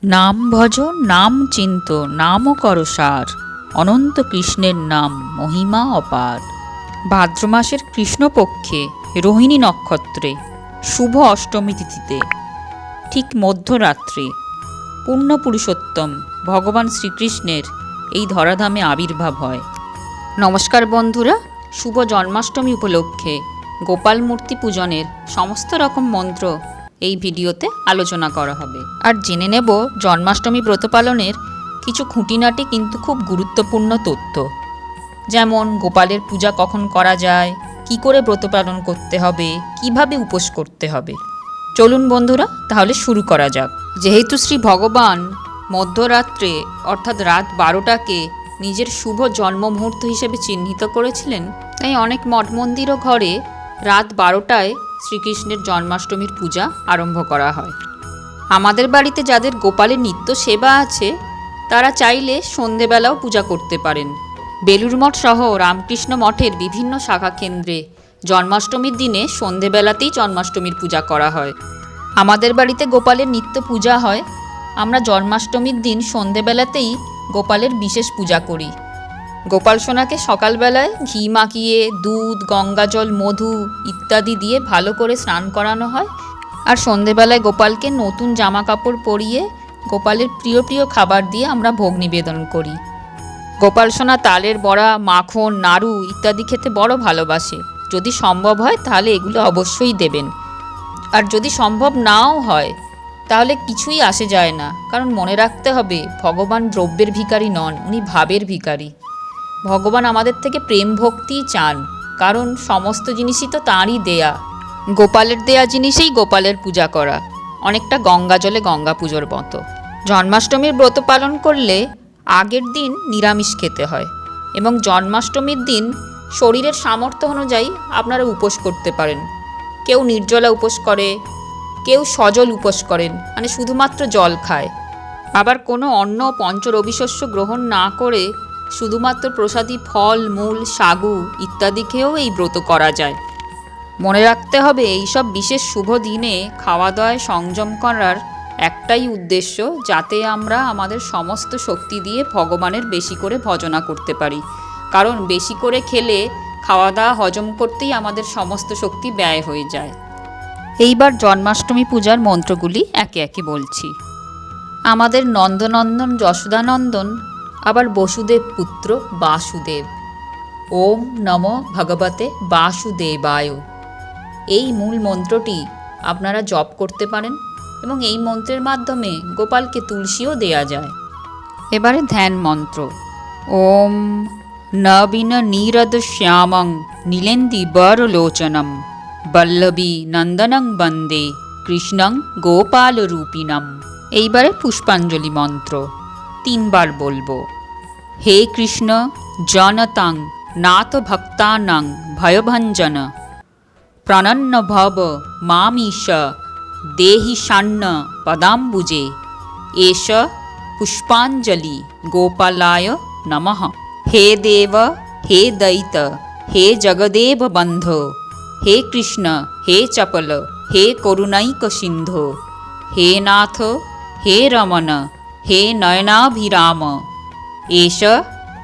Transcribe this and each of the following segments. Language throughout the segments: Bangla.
নাম ভজ নাম চিন্ত নাম করো সার, অনন্ত কৃষ্ণের নাম মহিমা অপার। ভাদ্র মাসের কৃষ্ণপক্ষে রোহিণী নক্ষত্রে শুভ অষ্টমী তিথিতে ঠিক মধ্যরাত্রে পূর্ণ পুরুষোত্তম ভগবান শ্রীকৃষ্ণের এই ধরাধামে আবির্ভাব হয়। নমস্কার বন্ধুরা, শুভ জন্মাষ্টমী উপলক্ষে গোপাল মূর্তি পূজনের সমস্ত রকম মন্ত্র এই ভিডিওতে আলোচনা করা হবে। আর জেনে নেব জন্মাষ্টমী ব্রত পালনের কিছু খুঁটিনাটি কিন্তু খুব গুরুত্বপূর্ণ তথ্য, যেমন গোপালের পূজা কখন করা যায়, কি করে ব্রত পালন করতে হবে, কিভাবে উপোস করতে হবে। চলুন বন্ধুরা, তাহলে শুরু করা যাক। যেহেতু শ্রী ভগবান মধ্যরাত্রে অর্থাৎ রাত 12টাকে নিজের শুভ জন্ম মুহূর্ত হিসেবে চিহ্নিত করেছিলেন, তাই অনেক মঠ মন্দির ও ঘরে রাত 12টায় শ্রীকৃষ্ণের জন্মাষ্টমীর পূজা আরম্ভ করা হয়। আমাদের বাড়িতে যাদের গোপালের নিত্য সেবা আছে তারা চাইলে সন্ধেবেলাও পূজা করতে পারেন। বেলুড় মঠ সহ রামকৃষ্ণ মঠের বিভিন্ন শাখা কেন্দ্রে জন্মাষ্টমীর দিনে সন্ধেবেলাতেই জন্মাষ্টমীর পূজা করা হয়। আমাদের বাড়িতে গোপালের নিত্য পূজা হয়। আমরা জন্মাষ্টমীর দিন সন্ধেবেলাতেই গোপালের বিশেষ পূজা করি। গোপাল সোনাকে সকালবেলায় ঘি মাখিয়ে দুধ, গঙ্গাজল, মধু ইত্যাদি দিয়ে ভালো করে স্নান করানো হয়। আর সন্ধেবেলায় গোপালকে নতুন জামা কাপড় পরিয়ে গোপালের প্রিয় প্রিয় খাবার দিয়ে আমরা ভোগ নিবেদন করি। গোপাল সোনা তালের বড়া, মাখন, নাড়ু ইত্যাদি খেতে বড় ভালোবাসে। যদি সম্ভব হয় তাহলে এগুলো অবশ্যই দেবেন। আর যদি সম্ভব নাও হয় তাহলে কিছুই আসে যায় না, কারণ মনে রাখতে হবে ভগবান দ্রব্যের ভিখারি নন, উনি ভাবের ভিখারি। ভগবান আমাদের থেকে প্রেম ভক্তিই চান, কারণ সমস্ত জিনিসই তো তাঁরই দেয়া। গোপালের দেয়া জিনিসেই গোপালের পূজা করা, অনেকটা গঙ্গা জলে গঙ্গা পুজোর মতো। জন্মাষ্টমীর ব্রত পালন করলে আগের দিন নিরামিষ খেতে হয় এবং জন্মাষ্টমীর দিন শরীরের সামর্থ্য অনুযায়ী আপনারা উপোস করতে পারেন। কেউ নির্জলা উপোস করে, কেউ সজল উপোস করেন, মানে শুধুমাত্র জল খায়। আবার কোনো অন্ন পঞ্চরবিশস্য গ্রহণ না করে শুধুমাত্র প্রসাদী ফল, মূল, সাগু ইত্যাদি খেয়েও এই ব্রত করা যায়। মনে রাখতে হবে এইসব বিশেষ শুভ দিনে খাওয়া দাওয়ায় সংযম করার একটাই উদ্দেশ্য, যাতে আমরা আমাদের সমস্ত শক্তি দিয়ে ভগবানের বেশি করে ভজনা করতে পারি। কারণ বেশি করে খেলে খাওয়া দাওয়া হজম করতেই আমাদের সমস্ত শক্তি ব্যয় হয়ে যায়। এইবার জন্মাষ্টমী পূজার মন্ত্রগুলি একে একে বলছি। আমাদের নন্দনন্দন যশোদানন্দন আবার বসুদেব পুত্র বাসুদেব। ওম নমো ভগবতে বাসুদেবায়। এই মূল মন্ত্রটি আপনারা জপ করতে পারেন এবং এই মন্ত্রের মাধ্যমে গোপালকে তুলসীও দেয়া যায়। এবারে ধ্যান মন্ত্র। ওম নবীন নীরদ শ্যামং নীলেন্দি বরলোচনম বল্লভী নন্দনং বন্দে কৃষ্ণং গোপাল রূপিণম। এইবারে পুষ্পাঞ্জলি মন্ত্র 3 বার বলবো। হে কৃষ্ণ জনতাং নাথ ভক্তানাং ভয়ভঞ্জন প্রণন্ন ভব মামীশ দেহি শান্ন পদাম্বুজে এষ পুষ্পাঞ্জলি গোপালায় নমঃ। হে দেব হে দয়িত হে জগদেব বন্ধো হে কৃষ্ণ হে চপল হে করুণৈক সিন্ধো হে নাথ হে রমণ হে নয়নাভিরাম এষ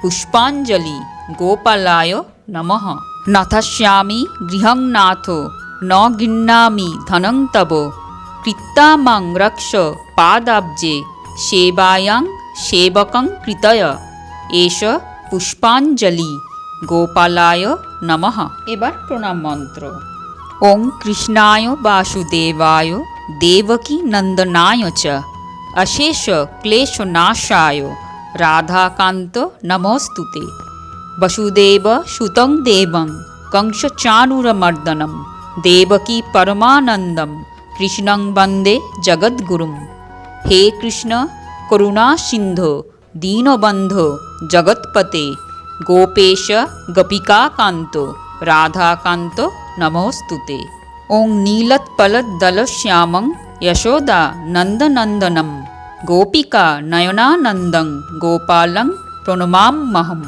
পুষ্পাঞ্জলি গোপালায় নমঃ। নথস্যামি গৃহং নাথ ন গৃহ্ণামি ধনং তব কৃত্তামাং রক্ষ পাদাব্জে সেবায়াং সেবকং কৃতয় এষ পুষ্পাঞ্জলি গোপালায় নমঃ। এবার প্রণাম মন্ত্র। ওং কৃষ্ণায় বাসুদেবায় দেবকী নন্দনায় চ অশেষ ক্লেশনাশায় রাধাকান্ত নমস্তুতে। বসুদেব সুতং দেবং কংসচাণূরমর্দনম দেবকী পরমানন্দম কৃষ্ণং বন্দে জগদ্গুরুম। হে কৃষ্ণ করুণা সিন্ধো দীনবন্ধো জগৎপতে গোপেশ গোপিকাকান্ত রাধাকান্ত নমস্তুতে। ওং নীলোৎপলদলশ্যামং যশোদা নন্দনন্দনম গোপিকা নয়নানন্দং গোপালং প্রণমাম্যহম।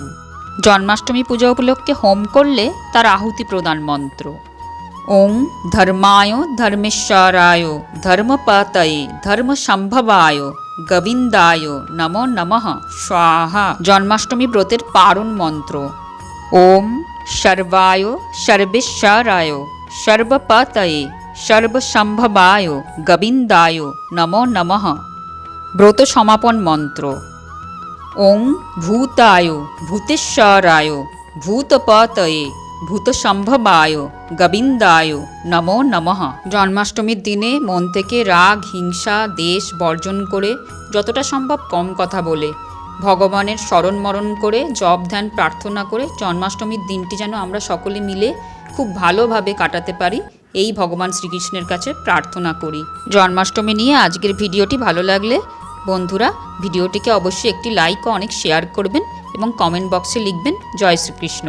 জন্মাষ্টমী পূজা উপলক্ষে হোম করলে তার আহুতি প্রদান মন্ত্র। ওং ধর্মায় ধর্মেশ্বরায় ধর্মপতয়ে ধর্মসম্ভবায় গোবিন্দায় নমো নমঃ স্বাহা। জন্মাষ্টমী ব্রতের পারণ মন্ত্র ওম সর্বায় সর্বেশ্বরায় সর্বপতয়ে সর্বসম্ভবায় গোবিন্দায় নমো নমঃ। ব্রত সমাপন মন্ত্র ওং ভূতায় ভূতেশ্বরায় ভূতপতয়ে ভূতসম্ভবায় গোবিন্দায় নমো নমঃ। জন্মাষ্টমীর দিনে মন থেকে রাগ হিংসা দ্বেষ বর্জন করে যতটা সম্ভব কম কথা বলে ভগবানের স্মরণ মরণ করে জপ ধ্যান প্রার্থনা করে জন্মাষ্টমীর দিনটি যেন আমরা সকলে মিলে খুব ভালোভাবে কাটাতে পারি এই ভগবান শ্রীকৃষ্ণের কাছে প্রার্থনা করি। জন্মাষ্টমী নিয়ে আজকের ভিডিওটি ভালো লাগলে বন্ধুরা ভিডিওটিকে অবশ্যই একটি লাইক ও অনেক শেয়ার করবেন এবং কমেন্ট বক্সে লিখবেন জয় শ্রীকৃষ্ণ।